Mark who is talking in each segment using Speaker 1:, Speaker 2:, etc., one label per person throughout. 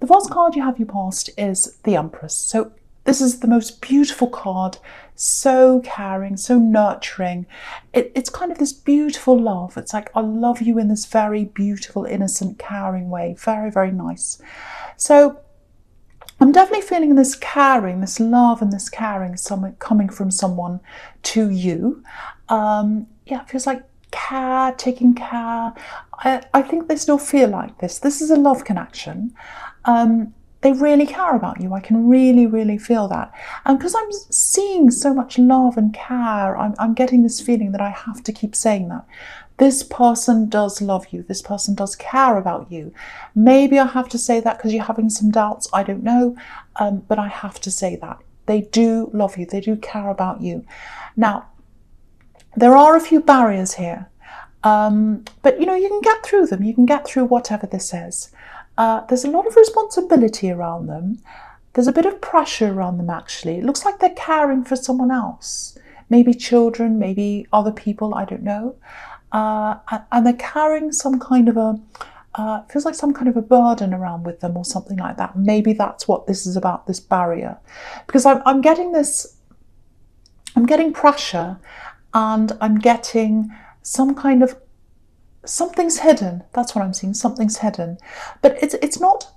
Speaker 1: The first card you have you passed is the Empress. So this is the most beautiful card, so caring, so nurturing. It's kind of this beautiful love. It's like, I love you in this very beautiful, innocent, caring way. Very, very nice. So I'm definitely feeling this caring, this love and this caring coming from someone to you. Yeah, it feels like care, taking care. I think they still feel like this. This is a love connection. They really care about you. I can really, really feel that. And because I'm seeing so much love and care, I'm getting this feeling that I have to keep saying that. This person does love you. This person does care about you. Maybe I have to say that because you're having some doubts. I don't know. But I have to say that. They do love you. They do care about you. Now, there are a few barriers here. But, you know, you can get through them. You can get through whatever this is. There's a lot of responsibility around them. There's a bit of pressure around them, actually. It looks like they're caring for someone else. Maybe children, maybe other people, I don't know. And they're carrying some kind of feels like some kind of a burden around with them or something like that. Maybe that's what this is about, this barrier. Because I'm getting pressure, and I'm getting some kind of, something's hidden. That's what I'm seeing. Something's hidden. But it's not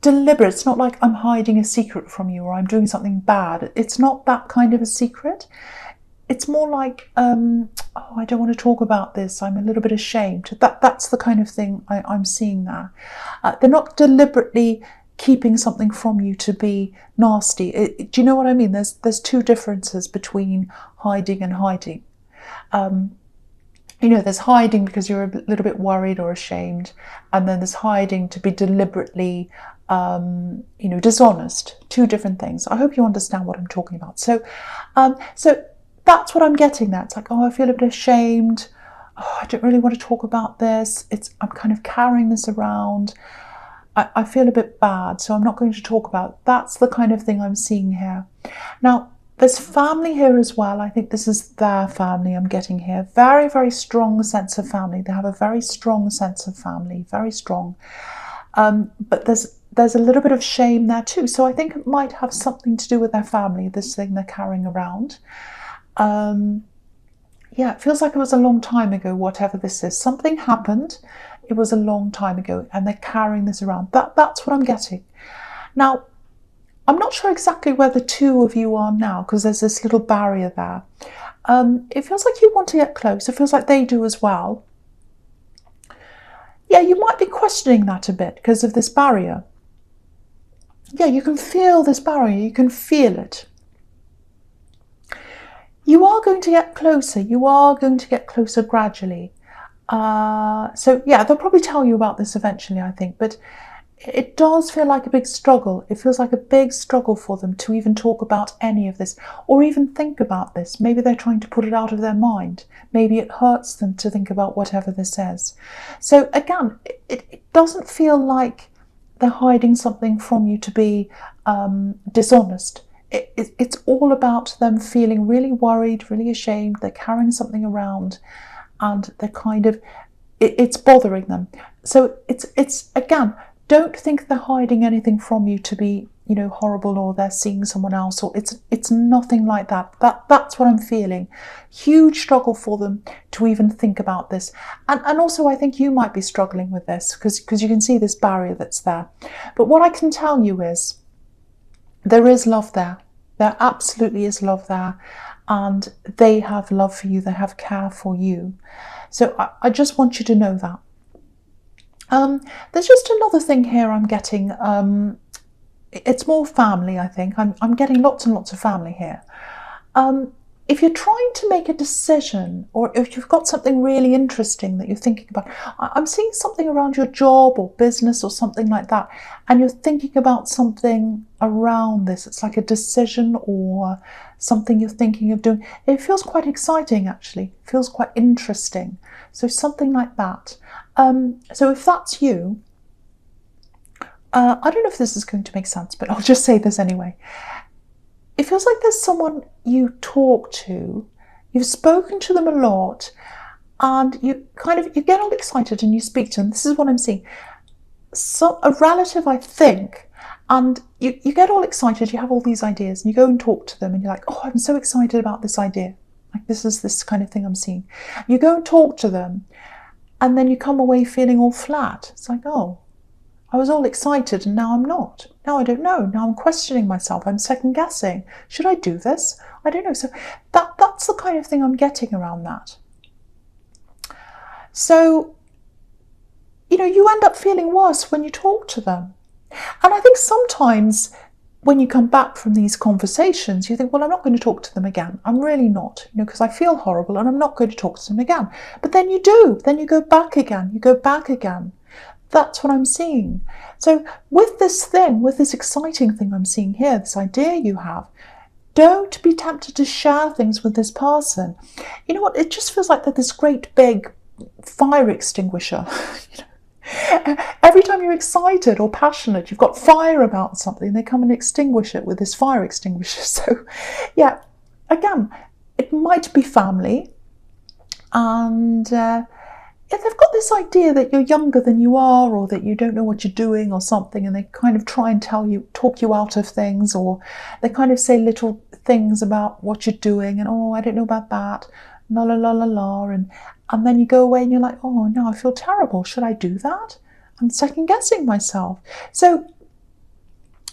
Speaker 1: deliberate. It's not like I'm hiding a secret from you or I'm doing something bad. It's not that kind of a secret. It's more like, oh, I don't want to talk about this. I'm a little bit ashamed. That's the kind of thing I'm seeing there. They're not deliberately keeping something from you to be nasty. Do you know what I mean? There's two differences between hiding and hiding. You know, there's hiding because you're a little bit worried or ashamed, and then there's hiding to be deliberately, you know, dishonest. Two different things. I hope you understand what I'm talking about. So that's what I'm getting there. It's like, oh, I feel a bit ashamed. Oh, I don't really want to talk about this. I'm kind of carrying this around. I feel a bit bad, so I'm not going to talk about it. That's the kind of thing I'm seeing here. Now, there's family here as well. I think this is their family I'm getting here. Very, very strong sense of family. They have a very strong sense of family, very strong. But there's a little bit of shame there too. So I think it might have something to do with their family, this thing they're carrying around. Yeah, it feels like it was a long time ago, whatever this is. Something happened. It was a long time ago, and they're carrying this around. That's what I'm getting. Now, I'm not sure exactly where the two of you are now, because there's this little barrier there. It feels like you want to get close. It feels like they do as well. Yeah, you might be questioning that a bit because of this barrier. Yeah, you can feel this barrier. You can feel it. You are going to get closer. You are going to get closer gradually. So yeah, they'll probably tell you about this eventually, I think. But it does feel like a big struggle. It feels like a big struggle for them to even talk about any of this or even think about this. Maybe they're trying to put it out of their mind. Maybe it hurts them to think about whatever this is. So again, it doesn't feel like they're hiding something from you to be dishonest. It's all about them feeling really worried, really ashamed. They're carrying something around and they're kind of, it's bothering them. So it's again, don't think they're hiding anything from you to be, you know, horrible, or they're seeing someone else, or it's nothing like that. That's what I'm feeling. Huge struggle for them to even think about this. And also I think you might be struggling with this because you can see this barrier that's there. But what I can tell you is there is love there. There absolutely is love there. And they have love for you. They have care for you. So I just want you to know that. There's just another thing here I'm getting. It's more family, I think. I'm getting lots and lots of family here. If you're trying to make a decision, or if you've got something really interesting that you're thinking about, I'm seeing something around your job or business or something like that, and you're thinking about something around this. It's like a decision or something you're thinking of doing. It feels quite exciting, actually. It feels quite interesting. So something like that. So if that's you, I don't know if this is going to make sense, but I'll just say this anyway. It feels like there's someone you talk to, you've spoken to them a lot, and you get all excited and you speak to them. This is what I'm seeing. So a relative, I think, And you get all excited, you have all these ideas, and you go and talk to them, and you're like, oh, I'm so excited about this idea. Like, this is this kind of thing I'm seeing. You go and talk to them, and then you come away feeling all flat. It's like, oh, I was all excited, and now I'm not. Now I don't know. Now I'm questioning myself. I'm second guessing. Should I do this? I don't know. So that's the kind of thing I'm getting around that. So, you end up feeling worse when you talk to them. And I think sometimes when you come back from these conversations, you think, well, I'm not going to talk to them again. I'm really not, because I feel horrible and I'm not going to talk to them again. But then you do. Then you go back again. You go back again. That's what I'm seeing. So with this exciting thing I'm seeing here, this idea you have, don't be tempted to share things with this person. You know what? It just feels like they're this great big fire extinguisher. Every time you're excited or passionate, you've got fire about something, they come and extinguish it with this fire extinguisher. So, yeah, again, it might be family, and if they've got this idea that you're younger than you are, or that you don't know what you're doing or something, and they kind of try and talk you out of things, or they kind of say little things about what you're doing, and oh, I don't know about that, la la la la la, and then you go away and you're like, oh no, I feel terrible. Should I do that? I'm second guessing myself. So,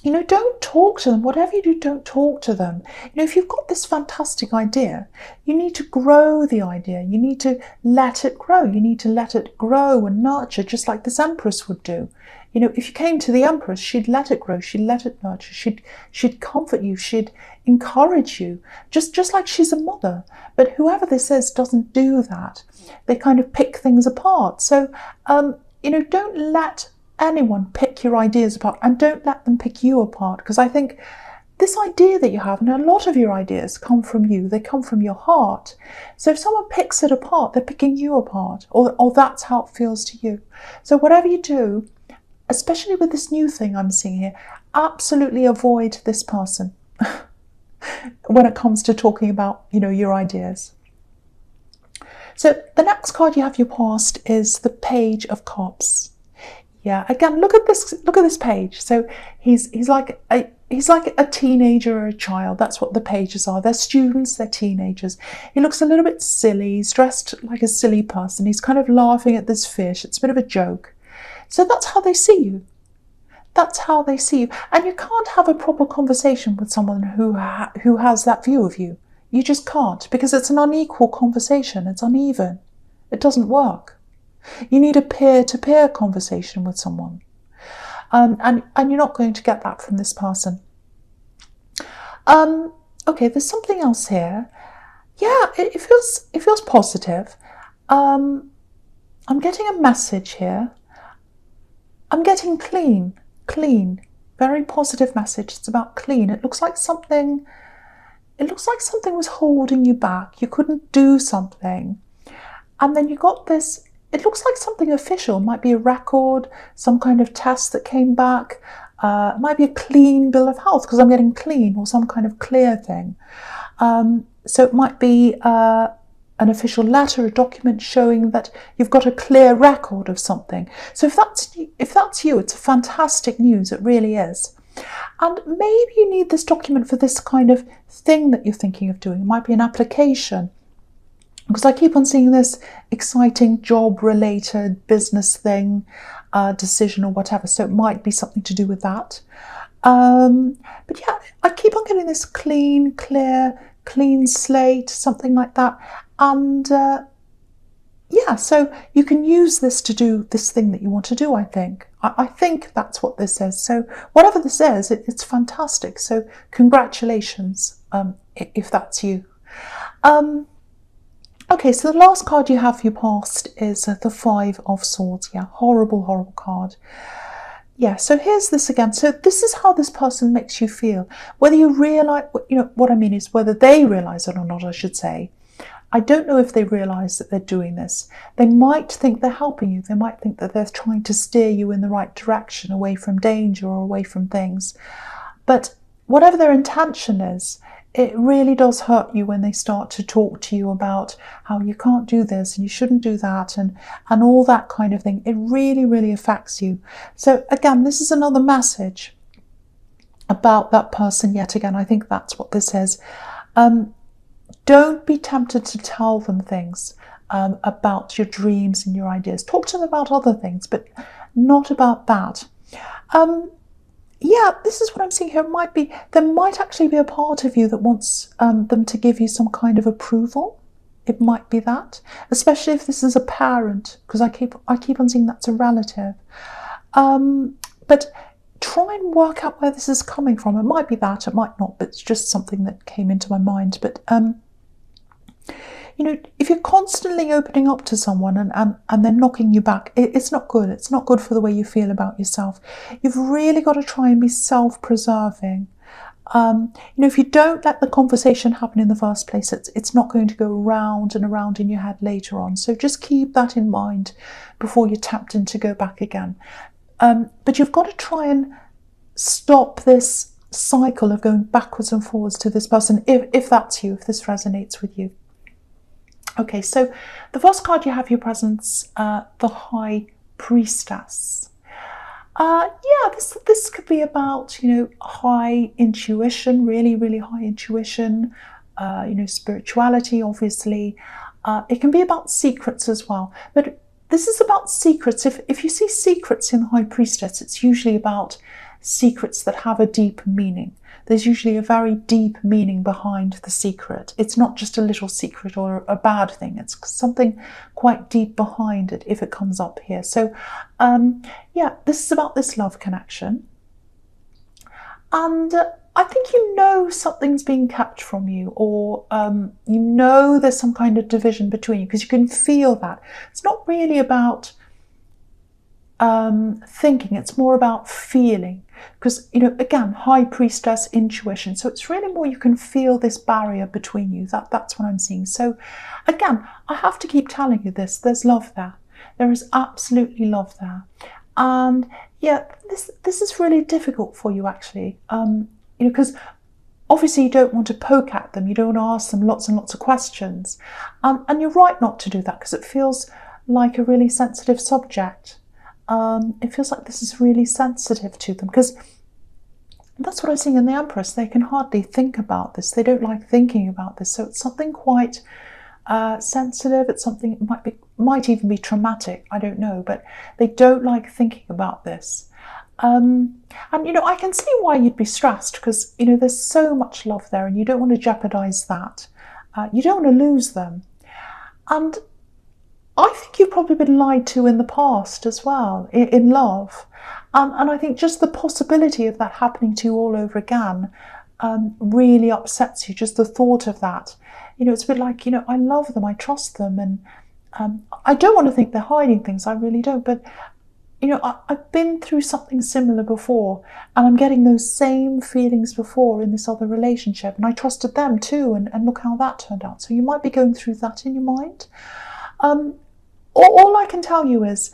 Speaker 1: don't talk to them. Whatever you do, don't talk to them. If you've got this fantastic idea, you need to grow the idea. You need to let it grow. You need to let it grow and nurture, just like this Empress would do. If you came to the Empress, she'd let it grow. She'd let it nurture. She'd comfort you. She'd encourage you, just like she's a mother. But whoever this is doesn't do that. They kind of pick things apart. So, don't let anyone pick your ideas apart, and don't let them pick you apart, because I think this idea that you have, and a lot of your ideas come from you, they come from your heart. So if someone picks it apart, they're picking you apart, or that's how it feels to you. So whatever you do, especially with this new thing I'm seeing here, absolutely avoid this person when it comes to talking about, your ideas. So the next card you have your past is the Page of Cups. Yeah, again, look at this page. So he's like a teenager or a child. That's what the pages are. They're students, they're teenagers. He looks a little bit silly. He's dressed like a silly person. He's kind of laughing at this fish. It's a bit of a joke. So that's how they see you. That's how they see you. And you can't have a proper conversation with someone who has that view of you. You just can't, because it's an unequal conversation. It's uneven. It doesn't work. You need a peer-to-peer conversation with someone. And you're not going to get that from this person. Okay, there's something else here. Yeah, it feels positive. I'm getting a message here. I'm getting clean. Very positive message. It's about clean. It looks like something was holding you back. You couldn't do something. And then you got this. It looks like something official. It might be a record, some kind of test that came back. It might be a clean bill of health, because I'm getting clean, or some kind of clear thing. So it might be an official letter, a document showing that you've got a clear record of something. So if that's you, it's fantastic news. It really is. And maybe you need this document for this kind of thing that you're thinking of doing. It might be an application. Because I keep on seeing this exciting job-related business thing, decision or whatever. So it might be something to do with that. But yeah, I keep on getting this clean, clear, clean slate, something like that. And yeah, so you can use this to do this thing that you want to do, I think. I think that's what this is. So whatever this is, it's fantastic. So congratulations, if that's you. Okay, so the last card you have for your past is the Five of Swords. Yeah, horrible, horrible card. Yeah, so here's this again. So this is how this person makes you feel. Whether you realise, what I mean is whether they realise it or not, I should say. I don't know if they realise that they're doing this. They might think they're helping you. They might think that they're trying to steer you in the right direction, away from danger or away from things. But whatever their intention is, it really does hurt you when they start to talk to you about how you can't do this and you shouldn't do that and all that kind of thing. It really, really affects you. So again, this is another message. about that person yet again. I think that's what this is. Don't be tempted to tell them things about your dreams and your ideas. Talk to them about other things, but not about that. Yeah, this is what I'm seeing here. There might actually be a part of you that wants them to give you some kind of approval. It might be that, especially if this is a parent, because I keep on seeing that's a relative. But try and work out where this is coming from. It might be that, it might not, but it's just something that came into my mind. But you know, if you're constantly opening up to someone and they're knocking you back, it's not good. It's not good for the way you feel about yourself. You've really got to try and be self-preserving. You know, if you don't let the conversation happen in the first place, it's not going to go round and around in your head later on. So just keep that in mind before you're tempted to go back again. But you've got to try and stop this cycle of going backwards and forwards to this person, if that's you, if this resonates with you. Okay, so the first card you have your presence, the High Priestess. Yeah, this could be about, you know, high intuition, really, really high intuition, you know, spirituality, obviously. It can be about secrets as well, but this is about secrets. If you see secrets in the High Priestess, it's usually about secrets that have a deep meaning. There's usually a very deep meaning behind the secret. It's not just a little secret or a bad thing. It's something quite deep behind it if it comes up here. So, yeah, this is about this love connection. And I think you know something's being kept from you, or you know there's some kind of division between you, because you can feel that. It's not really about thinking, it's more about feeling. Because, you know, again, High Priestess, intuition. So it's really more you can feel this barrier between you. That's what I'm seeing. So again, I have to keep telling you this. There's love there. There is absolutely love there. And yeah, this is really difficult for you, actually. You know, because obviously you don't want to poke at them. You don't want to ask them lots and lots of questions. And you're right not to do that, because it feels like a really sensitive subject. It feels like this is really sensitive to them, because that's what I'm seeing in the Empress. They can hardly think about this. They don't like thinking about this. So it's something quite sensitive. It's something, it might even be traumatic. I don't know, but they don't like thinking about this. And, you know, I can see why you'd be stressed, because, you know, there's so much love there and you don't want to jeopardize that. You don't want to lose them. And I think you've probably been lied to in the past as well, in love. And I think just the possibility of that happening to you all over again really upsets you, just the thought of that. You know, it's a bit like, you know, I love them, I trust them, and I don't want to think they're hiding things, I really don't. But, you know, I've been through something similar before, and I'm getting those same feelings before in this other relationship, and I trusted them too, and look how that turned out. So you might be going through that in your mind. All I can tell you is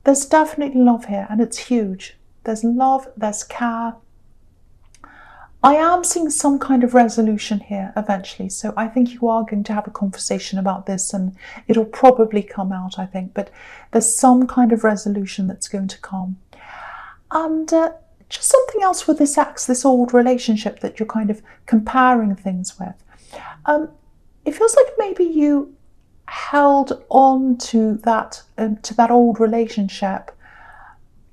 Speaker 1: there's definitely love here, and it's huge. There's love, there's care. I am seeing some kind of resolution here eventually, so I think you are going to have a conversation about this, and it'll probably come out, I think, but there's some kind of resolution that's going to come. And just something else with this ex, this old relationship that you're kind of comparing things with. It feels like maybe you held on to that old relationship,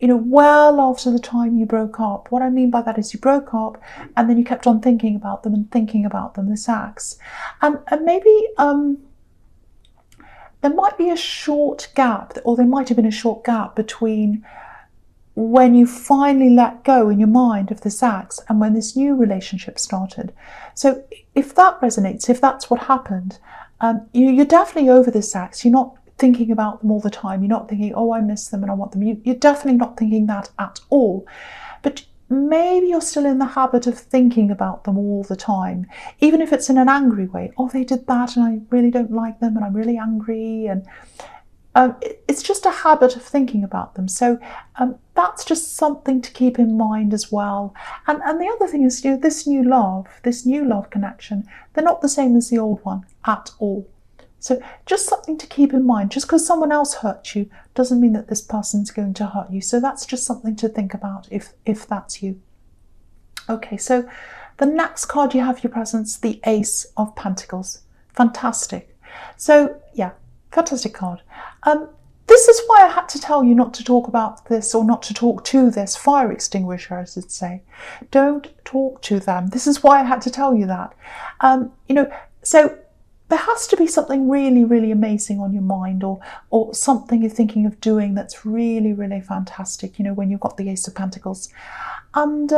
Speaker 1: you know, well after the time you broke up. What I mean by that is you broke up and then you kept on thinking about them and thinking about them, this ex. And maybe there might be a short gap, or there might have been a short gap between when you finally let go in your mind of this ex and when this new relationship started. So if that resonates, if that's what happened, you're definitely over this ex. You're not thinking about them all the time. You're not thinking, oh, I miss them and I want them. You're definitely not thinking that at all. But maybe you're still in the habit of thinking about them all the time, even if it's in an angry way. Oh, they did that and I really don't like them and I'm really angry. And it's just a habit of thinking about them. So that's just something to keep in mind as well. And the other thing is, you know, this new love connection, they're not the same as the old one at all. So just something to keep in mind. Just because someone else hurt you doesn't mean that this person's going to hurt you. So that's just something to think about if that's you. Okay, so the next card you have for your presents, the Ace of Pentacles. Fantastic. So yeah, fantastic card. This is why I had to tell you not to talk about this, or not to talk to this fire extinguisher, I should say. Don't talk to them. This is why I had to tell you that. So there has to be something really, really amazing on your mind, or something you're thinking of doing that's really, really fantastic, when you've got the Ace of Pentacles. And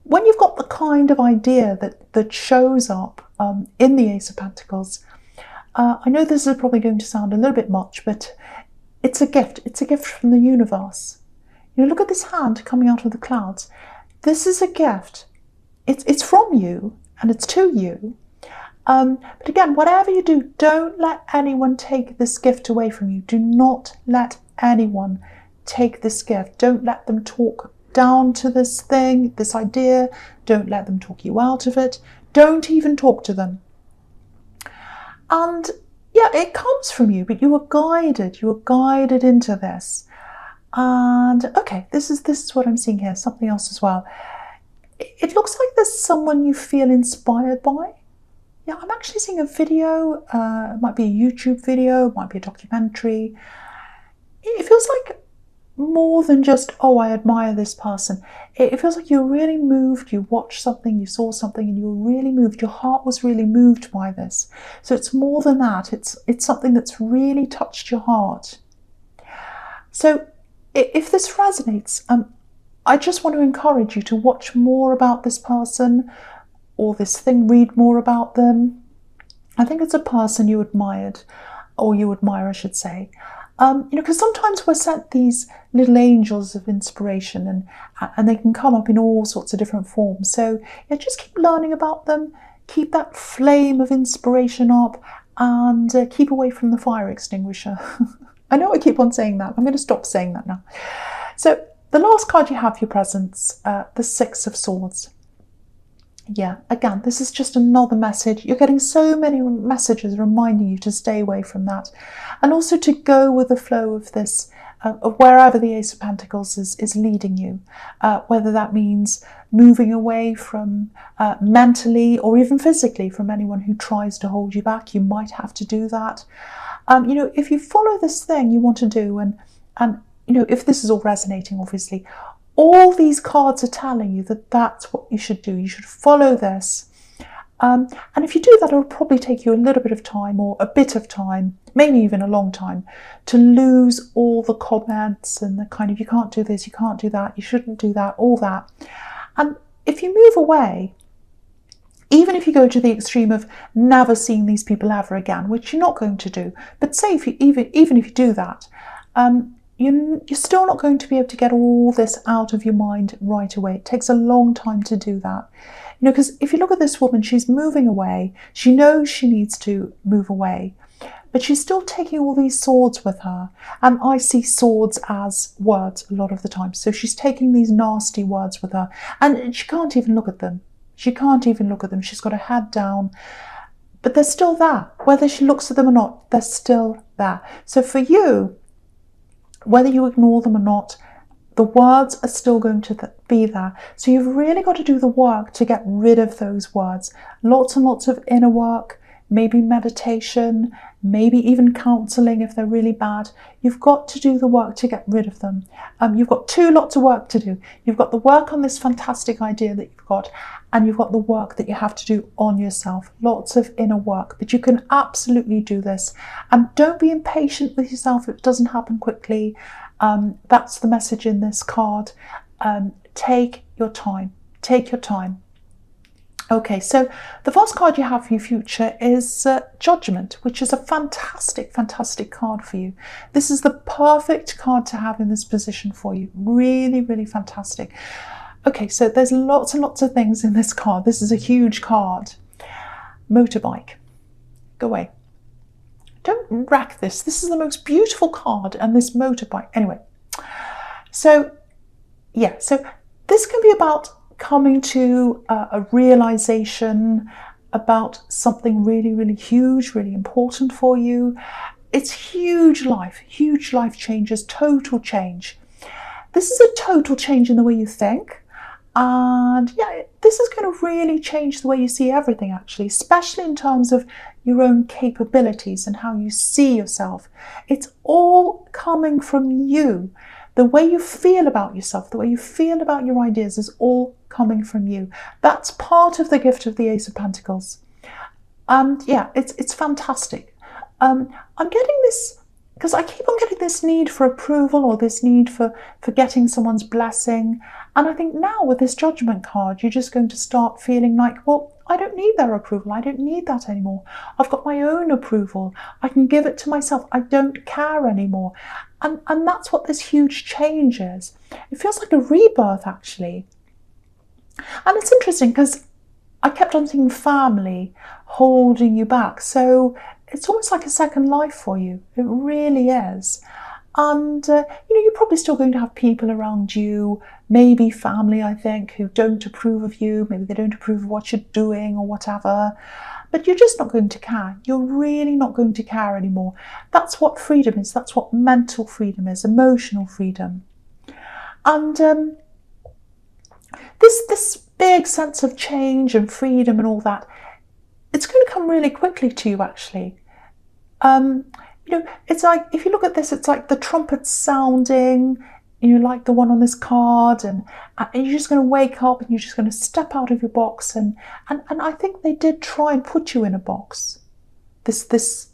Speaker 1: when you've got the kind of idea that shows up in the Ace of Pentacles, I know this is probably going to sound a little bit much, but it's a gift. It's a gift from the universe. Look at this hand coming out of the clouds. This is a gift. It's from you, and it's to you. But again, whatever you do, don't let anyone take this gift away from you. Do not let anyone take this gift. Don't let them talk down to this thing, this idea. Don't let them talk you out of it. Don't even talk to them. And yeah, it comes from you, but you are guided. You are guided into this. And okay, this is what I'm seeing here. Something else as well. It looks like there's someone you feel inspired by. Yeah, I'm actually seeing a video. It might be a YouTube video. It might be a documentary. It feels like more than just, oh, I admire this person. It feels like you're really moved. You watched something, you saw something, and you were really moved. Your heart was really moved by this. So it's more than that. It's something that's really touched your heart. So if this resonates, I just want to encourage you to watch more about this person or this thing, read more about them. I think it's a person you admired, or you admire, I should say. Because sometimes we're sent these little angels of inspiration, and they can come up in all sorts of different forms. So yeah, just keep learning about them, keep that flame of inspiration up, and keep away from the fire extinguisher. I know I keep on saying that. I'm going to stop saying that now. So the last card you have for your presents, the Six of Swords. Yeah, again, this is just another message. You're getting so many messages reminding you to stay away from that, and also to go with the flow of this, of wherever the Ace of Pentacles is leading you, whether that means moving away from mentally or even physically from anyone who tries to hold you back. You might have to do that. If you follow this thing you want to do, and if this is all resonating, obviously, all these cards are telling you that that's what you should do. You should follow this. And if you do that, it'll probably take you a little bit of time, or a bit of time, maybe even a long time, to lose all the comments and the kind of, you can't do this, you can't do that, you shouldn't do that, all that. And if you move away, even if you go to the extreme of never seeing these people ever again, which you're not going to do, but say if you even if you do that, you're still not going to be able to get all this out of your mind right away. It takes a long time to do that. Because if you look at this woman, she's moving away. She knows she needs to move away, but she's still taking all these swords with her. And I see swords as words a lot of the time. So she's taking these nasty words with her, and she can't even look at them. She can't even look at them. She's got her head down, but they're still there. Whether she looks at them or not, they're still there. So for you, whether you ignore them or not, the words are still going to be there. So you've really got to do the work to get rid of those words. Lots and lots of inner work, maybe meditation, maybe even counselling if they're really bad. You've got to do the work to get rid of them. You've got lots of work to do. You've got the work on this fantastic idea that you've got, and you've got the work that you have to do on yourself. Lots of inner work, but you can absolutely do this. And don't be impatient with yourself if it doesn't happen quickly. That's the message in this card. Take your time. Take your time. Okay, so the first card you have for your future is Judgment, which is a fantastic, fantastic card for you. This is the perfect card to have in this position for you. Really, really fantastic. Okay, so there's lots and lots of things in this card. This is a huge card. Motorbike. Go away. Don't wreck this. This is the most beautiful card, and this motorbike. Anyway, so yeah, so this can be about coming to a realization about something really, really huge, really important for you. It's huge life changes, total change. This is a total change in the way you think. And yeah, this is going to really change the way you see everything, actually, especially in terms of your own capabilities and how you see yourself. It's all coming from you. The way you feel about yourself, the way you feel about your ideas is all coming from you. That's part of the gift of the Ace of Pentacles. And yeah, it's fantastic. I'm getting this because I keep on getting this need for approval, or this need for getting someone's blessing. And I think now with this Judgment card, you're just going to start feeling like, well, I don't need their approval. I don't need that anymore. I've got my own approval. I can give it to myself. I don't care anymore. And that's what this huge change is. It feels like a rebirth, actually. And it's interesting because I kept on thinking family holding you back. So it's almost like a second life for you. It really is. And, you're probably still going to have people around you, maybe family, I think, who don't approve of you. Maybe they don't approve of what you're doing or whatever. But you're just not going to care. You're really not going to care anymore. That's what freedom is. That's what mental freedom is, emotional freedom. And this big sense of change and freedom and all that, it's going to come really quickly to you, actually. It's like, if you look at this, it's like the trumpet sounding, like the one on this card, and you're just going to wake up and you're just going to step out of your box. And I think they did try and put you in a box. This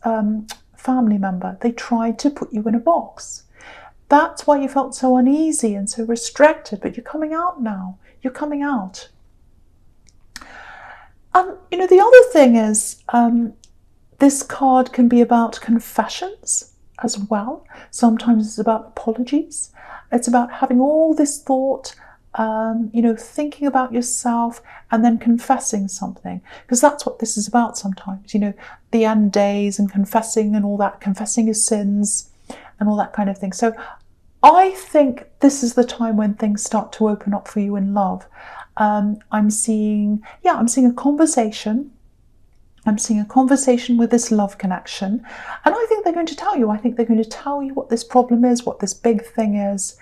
Speaker 1: family member, they tried to put you in a box. That's why you felt so uneasy and so restricted, but you're coming out now. You're coming out. And, the other thing is, this card can be about confessions as well. Sometimes it's about apologies. It's about having all this thought, thinking about yourself and then confessing something. Because that's what this is about sometimes, the end days and confessing and all that, confessing your sins and all that kind of thing. So I think this is the time when things start to open up for you in love. I'm seeing a conversation. I'm seeing a conversation with this love connection. And I think they're going to tell you. I think they're going to tell you what this problem is, what this big thing is.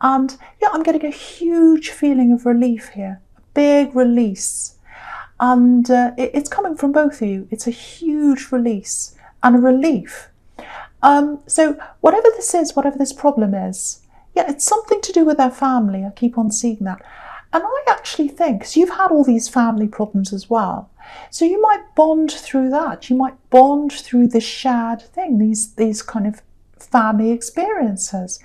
Speaker 1: And yeah, I'm getting a huge feeling of relief here, a big release. And it's coming from both of you. It's a huge release and a relief. So whatever this is, whatever this problem is, yeah, it's something to do with their family. I keep on seeing that. And I actually think, because you've had all these family problems as well, so you might bond through that. You might bond through this shared thing, these kind of family experiences.